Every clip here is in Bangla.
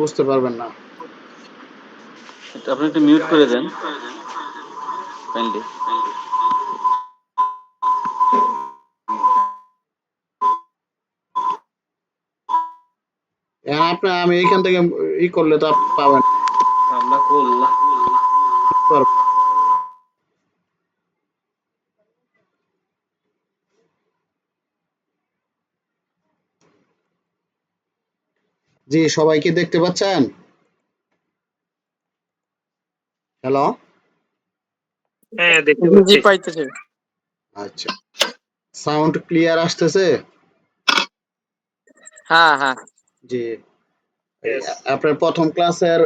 বুঝতে পারবেন না। আপনি একটু মিউট করে দেন কাইন্ডলি। আমি এইখান থেকে ই করলে তো আপনি পাবেন। আমরা করলাম। জি, সবাই কি দেখতে পাচ্ছেন? হ্যালো। হ্যাঁ, দেখতে জি পাচ্ছি। পাইতেছে। আচ্ছা, সাউন্ড ক্লিয়ার আসতেছে? হ্যাঁ হ্যাঁ। জি। Yes. আপনার প্রথম ক্লাসের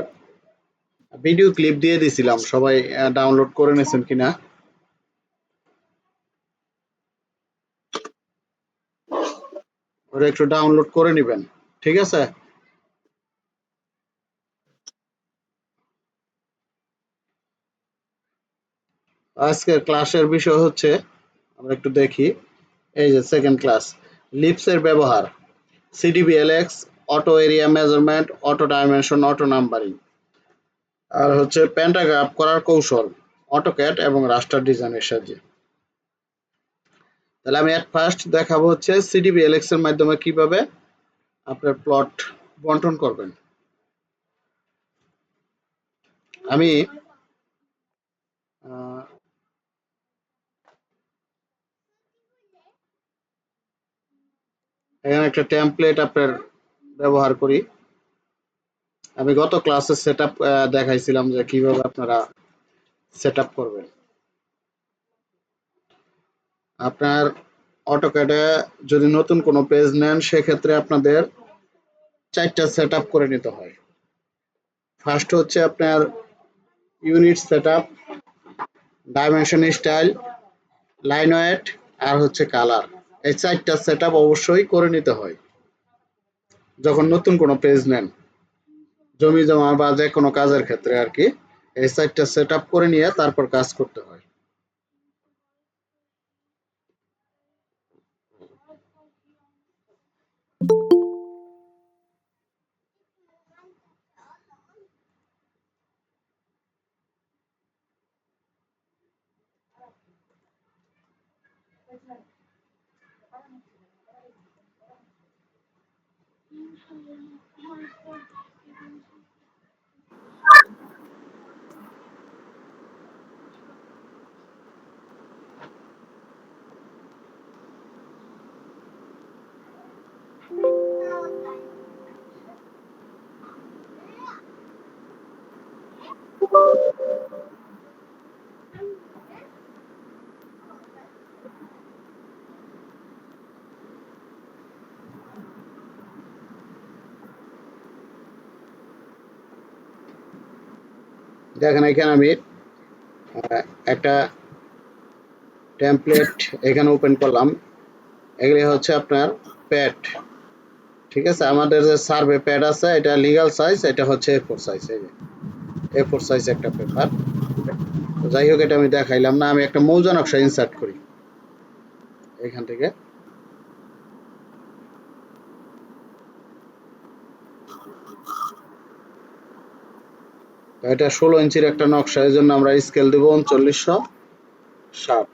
ভিডিও ক্লিপ দিয়ে দিছিলাম, সবাই ডাউনলোড করে নিয়েছেন কিনা? ওটা একটু ডাউনলোড করে নেবেন, ঠিক আছে? আজকের ক্লাসের বিষয় হচ্ছে, আমরা একটু দেখি, এই যে সেকেন্ড ক্লাস, লিপসের ব্যবহার, সিডিবিএলএক্স, auto area measurement, auto dimension, auto numbering, আর হচ্ছে প্যান্টাগ্রাফ করার কৌশল, অটোক্যাড এবং রাস্টার ডিজাইনের সাহায্যে। তাহলে আমি এট ফার্স্ট দেখাবো হচ্ছে সিডিবিএলএক্স এর মাধ্যমে কিভাবে আপনার প্লট বন্টন করবেন। আমি এখানে একটা টেমপ্লেট আপনার ব্যবহার করি। আমি গত ক্লাসে সেটআপ দেখাইছিলাম যে কিভাবে আপনারা সেটআপ করবেন। আপনার অটোক্যাডে যদি নতুন কোনো পেজ নেন, সেক্ষেত্রে আপনাদের 4টা সেটআপ করে নিতে হয়। ফার্স্ট হচ্ছে আপনার unit setup, dimension style, line weight, আর হচ্ছে কালার। এই 4টা সেটআপ অবশ্যই করে নিতে হয় যখন নতুন কোনো পেজ নেন, জমি জমা বা যে কোনো কাজের ক্ষেত্রে আর কি। এই 4টা সেটআপ করে নিয়ে তারপর কাজ করতে হয়। দেখেন এখানে আমি একটা টেমপ্লেট এখানে ওপেন করলাম। এগুলি হচ্ছে আপনার প্যাড, ঠিক আছে? আমাদের যে সার্ভে প্যাড আছে, এটা লিগ্যাল সাইজ, এটা হচ্ছে A4 সাইজ। এই যে A4 সাইজ একটা পেপার। যাই হোক, এটা আমি দেখাইলাম না। আমি একটা মৌজা নকশা ইনসার্ট করি এখান থেকে। এটা 16 ইঞ্চির একটা নকশা, এই জন্য আমরা স্কেল দেবো 3960।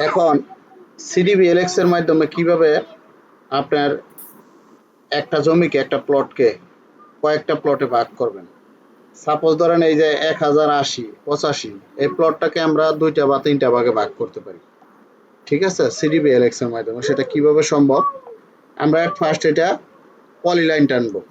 এখন সিডিবিএলএক্স এর মাধ্যমে কিভাবে আপনার একটা জমিকে, একটা প্লটকে কয়েকটা প্লটে ভাগ করবেন। সাপোজ ধরেন এই যে 1080, 85, এই প্লটটাকে আমরা 2টা বা 3টা ভাগে ভাগ করতে পারি, ঠিক আছে? সিডিবিএলএক্স এর মাধ্যমে। সেটা কিভাবে সম্ভব? আমরা ফার্স্ট এটা পলিলাইন টানবো।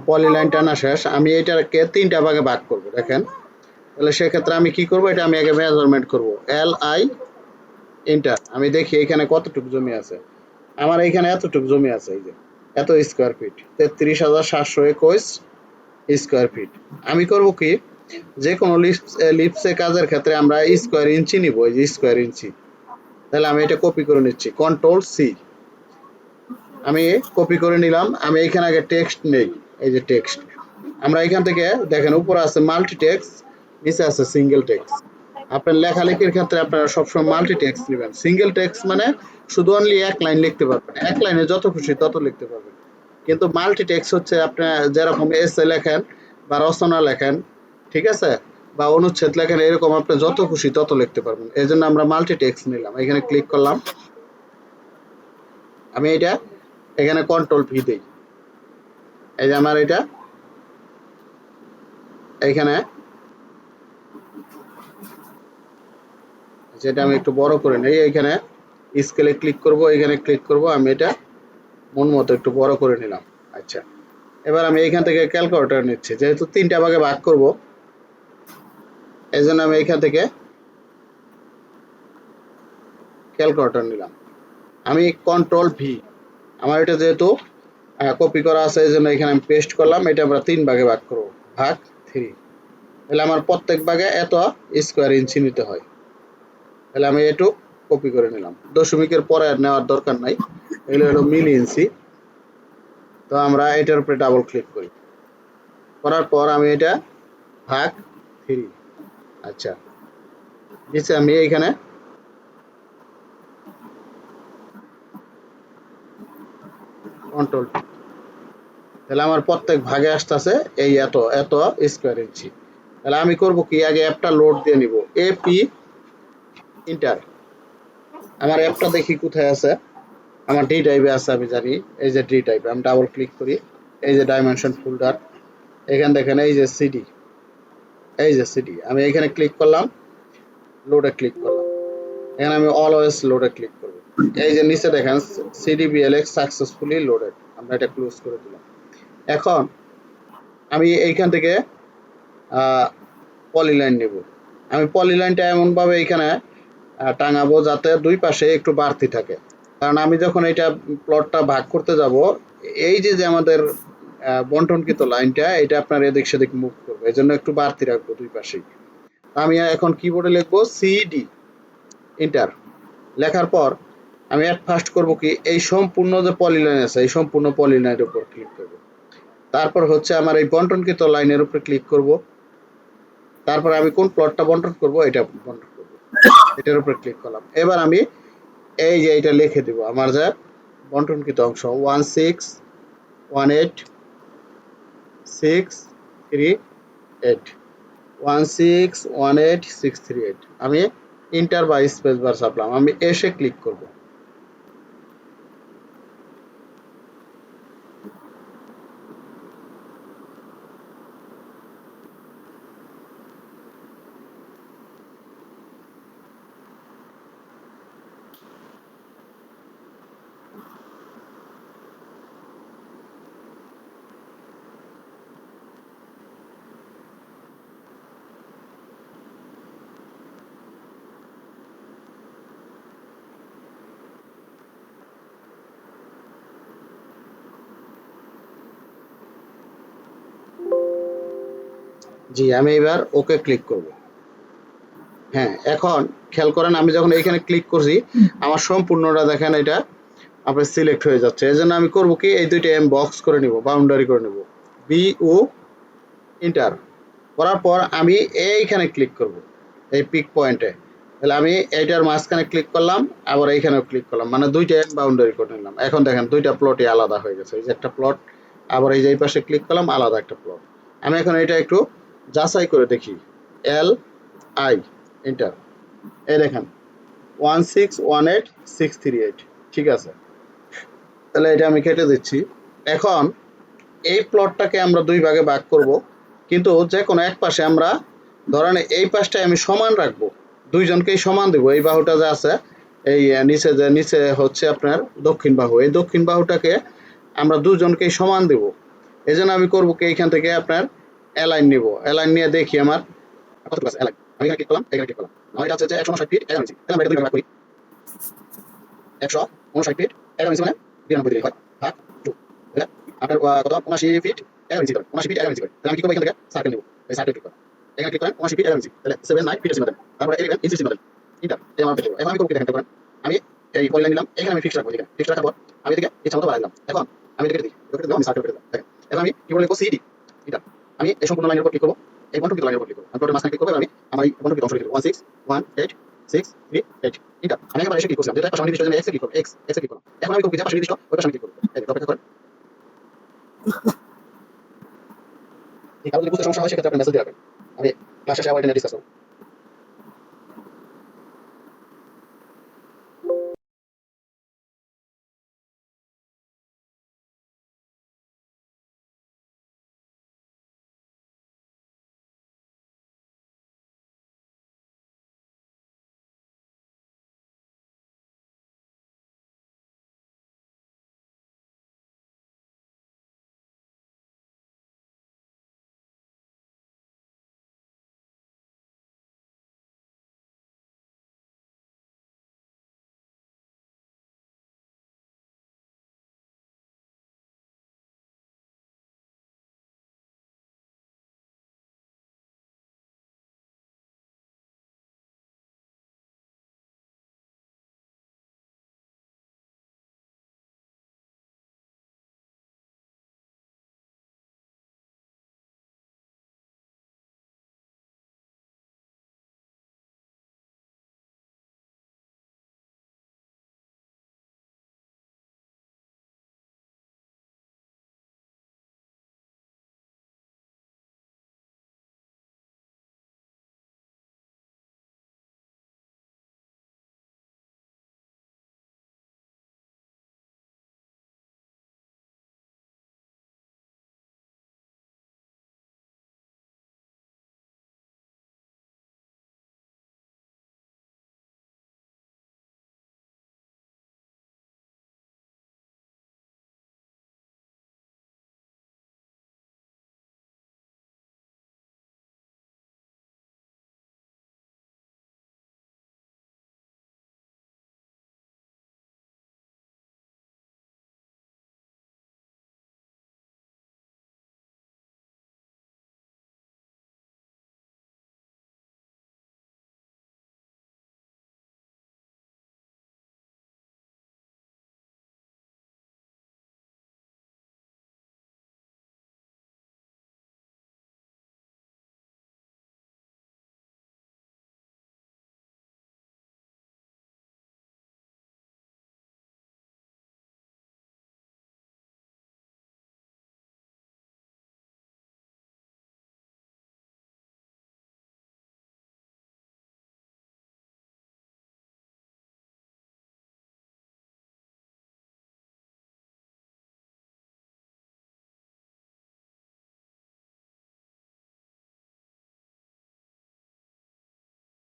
পলিলাইন টানা শেষ। আমি এটাকে 3টা ভাগে ভাগ করব। দেখেন, তাহলে সেক্ষেত্রে আমি কি করব? এটা আমি আগে মেজারমেন্ট করব। LI enter. আমি দেখি এখানে কতটুকু জমি আছে। আমার এইখানে এতটুকু জমি আছে, এই যে এত স্কোয়ার ফিট, 33,721 স্কোয়ার ফিট। আমি করব কি, যে কোনো লিপসে কাজের ক্ষেত্রে আমরা স্কোয়ার ইঞ্চি নিব, এই যে স্কোয়ার ইঞ্চি। তাহলে আমি এটা কপি করে নিচ্ছি, কন্ট্রোল সি। আমি কপি করে নিলাম। আমি এখানে আগে টেক্সট নেই, এই যে টেক্সট। আমরা এখান থেকে দেখেন উপরে আছে মাল্টি টেক্সট, নিচে আছে সিঙ্গেল টেক্সট। আপনার লেখালেখির ক্ষেত্রে আপনারা সবসময় মাল্টি টেক্সট নেবেন। সিঙ্গেল টেক্সট মানে শুধু অনলি এক লাইন লিখতে পারবেন, এক লাইনে যত খুশি তত লিখতে পারবেন। কিন্তু মাল্টি টেক্সট হচ্ছে আপনার যেরকম এসে লেখেন বা রচনা লেখেন, ঠিক আছে, বা অনুচ্ছেদ লেখেন, এরকম আপনি যত খুশি তত লিখতে পারবেন। এই জন্য আমরা মাল্টি টেক্সট নিলাম। এখানে ক্লিক করলাম। আমি এটা এখানে কন্ট্রোল ভি দেই। এই যে আমার এটা এইখানে, যেটা আমি একটু বড় করে নেই, এইখানে স্কেলে ক্লিক করব, এখানে ক্লিক করব। আমি এটা মন মতো একটু বড় করে নিলাম। আচ্ছা, এবার আমি এইখান থেকে ক্যালকুলেটর নিচ্ছি, যেহেতু 3টা ভাগে ভাগ করব, এই জন্য আমি এইখান থেকে ক্যালকুলেটর নিলাম। আমি কন্ট্রোল ভি, আমার এটা যেহেতু কপি করা আছে, এই জন্য এখানে আমি পেস্ট করলাম। এটা আমরা 3 ভাগে ভাগ করব, ভাগ 3। তাহলে আমার প্রত্যেক ভাগে এত স্কোয়ার ইঞ্চি নিতে হয়। তাহলে আমি একটু কপি করে নিলাম। দশমিকের পরে আর নেওয়ার দরকার নাই, এগুলো হলো মিলি ইঞ্চি। তো আমরা এটার উপরে ডাবল ক্লিক করি, করার পর আমি এটা ভাগ 3। আচ্ছা, নিচে আমি এইখানে কন্ট্রোল, তাহলে আমার প্রত্যেক ভাগে আসতেছে এই এত এত স্কোয়ার ইঞ্চি। তাহলে আমি করব কি, আগে অ্যাপটা লোড দিয়ে নিব, এপি ইন্টার। আমার অ্যাপটা দেখি কোথায় আছে। আমার ডি টাইপে আছে, আমি জানি। এই যে ডি টাইপে আমি ডাবল ক্লিক করি, এই যে ডাইমেনশন ফোল্ডার, এখানে দেখেন এই যে সিডি, এই যে সিডি। আমি এখানে ক্লিক করলাম, লোডে ক্লিক করলাম। এখানে আমি অলওয়েজ লোডে ক্লিক করব। এই যে নিচে দেখেন সিডিবিএলএক্স সাকসেসফুলি লোডেড, আমরা এটা ক্লোজ করে দিলাম। এখন আমি এইখান থেকে পলিলাইন নেব। আমি পলিলাইনটা এমনভাবে এখানে টাঙাবো যাতে দুই পাশে একটু বাড়তি থাকে। কারণ আমি যখন এটা প্লটটা ভাগ করতে যাব, এই যে যে আমাদের বন্টনকৃত লাইনটা, এটা আপনার এদিক সেদিক মুভ করবে, এই জন্য একটু বাড়তি রাখবো দুই পাশেই। আমি এখন কিবোর্ডে লিখবো সিডি ইন্টার। লেখার পর আমি এট ফার্স্ট করব কি, এই সম্পূর্ণ যে পলিলাইন আছে, এই সম্পূর্ণ পলিলাইনের উপর ক্লিক করব। তারপর হচ্ছে আমার এই বন্টনকৃত লাইনের উপরে ক্লিক করব। তারপর আমি কোন প্লটটা বন্টন করব, এটা বন্টন করব, এটার উপরে ক্লিক করলাম। এবার আমি এই যে এটা লিখে দিব, আমার যে বন্টনকৃত অংশ 1618638, 1618638। আমি ইন্টার বা স্পেস বার চাপলাম। আমি এসে ক্লিক করব। জি, আমি এবার ওকে ক্লিক করব। হ্যাঁ, এখন খেয়াল করেন, আমি যখন এইখানে ক্লিক করছি, আমার সম্পূর্ণটা দেখেন এটা আপনার সিলেক্ট হয়ে যাচ্ছে। এই জন্য আমি করবো কি, এই দুইটা এম বক্স করে নিব, বাউন্ডারি করে নিব, বি ও ইন্টার। করার পর আমি এইখানে ক্লিক করব, এই পিক পয়েন্টে। তাহলে আমি এইটার মাঝখানে ক্লিক করলাম, আবার এইখানেও ক্লিক করলাম, মানে দুইটা এম বাউন্ডারি করে নিলাম। এখন দেখেন দুইটা প্লটই আলাদা হয়ে গেছে, এই যে একটা প্লট, আবার এই যে এই পাশে ক্লিক করলাম, আলাদা একটা প্লট। আমি এখন এটা একটু যাচাই করে দেখি, এল আই এন্টার। এই দেখেন 1618638, ঠিক আছে। তাহলে এটা আমি কেটে দিচ্ছি। এখন এই প্লটটাকে আমরা দুই ভাগে ভাগ করব, কিন্তু যে কোনো এক পাশে আমরা, ধরেন এই পাশটায় আমি সমান রাখবো, দুইজনকেই সমান দেবো। এই বাহুটা যে আছে, এই নিচে যে নিচে হচ্ছে আপনার দক্ষিণ বাহু, এই দক্ষিণ বাহুটাকে আমরা দুজনকেই সমান দেব। এই জন্য আমি করবো কি, এইখান থেকে আপনার অ্যালাইন নিব। অ্যালাইন নিয়ে দেখি আমার কতটুকু আছে অ্যালাইন। আমি এখানে ক্লিক করলাম, এখানে ক্লিক করলাম। আমার এটা হচ্ছে যে 160 ফিট অ্যালাইন নিচ্ছি। তাহলে আমরা এটা দুই ভাগে ভাগ করি। 159 ফিট 11 ইঞ্চি মানে 92 ডিগ্রি হয় ভাগ 2 বুঝলে আপনার কত 79 ফিট 11 ইঞ্চি করে 79 ফিট 11 ইঞ্চি করে তাহলে আমি কি করব এখান থেকে সার্কেল নেব এই সার্কেল ক্লিক করব এখানে ক্লিক করেন 79 ফিট 11 ইঞ্চি তাহলে 79 ফিট সিমেন্ট তারপরে 11 ইঞ্চি সিমেন্ট এটা এই আমার পেতে এখন আমি করব কি দেখেন আমি এই পলিলাইন নিলাম এখানে আমি ফিক্স রাখবো এখানে ফিক্স রাখার পর আমি এদিকে ইচ্ছা মতো বাড়াই দিলাম এখন আমি এদিকে দিই ওকে দিলাম আমি সার্কেল করে দিলাম দেখেন এখন আমি কি বলে লিখব সিডি এটা আমি এই সম্পূর্ণ লাইনের উপর ক্লিক করব এই বন্ধ লাইনের উপর ক্লিক করব আমি টোটাল মাঝখানে ক্লিক করব আমি আমার এই বন্ধ অংশ লিখব 1618638 এটা আমি এবার এসে ক্লিক করলাম যেটা পাশে নির্দিষ্ট জন্য এক্স ক্লিক করব এক্স ক্লিক করব এখন আমি করব যে পাশে নির্দিষ্ট ওই পাশে ক্লিক করব এই অপেক্ষা করেন এই কারণে বুঝতে সমস্যা হয় সেক্ষেত্রে আপনি মেসেজ দিয়ে রাখবেন আমি ক্লাস শেষে আবার এটা ডিসকাস করব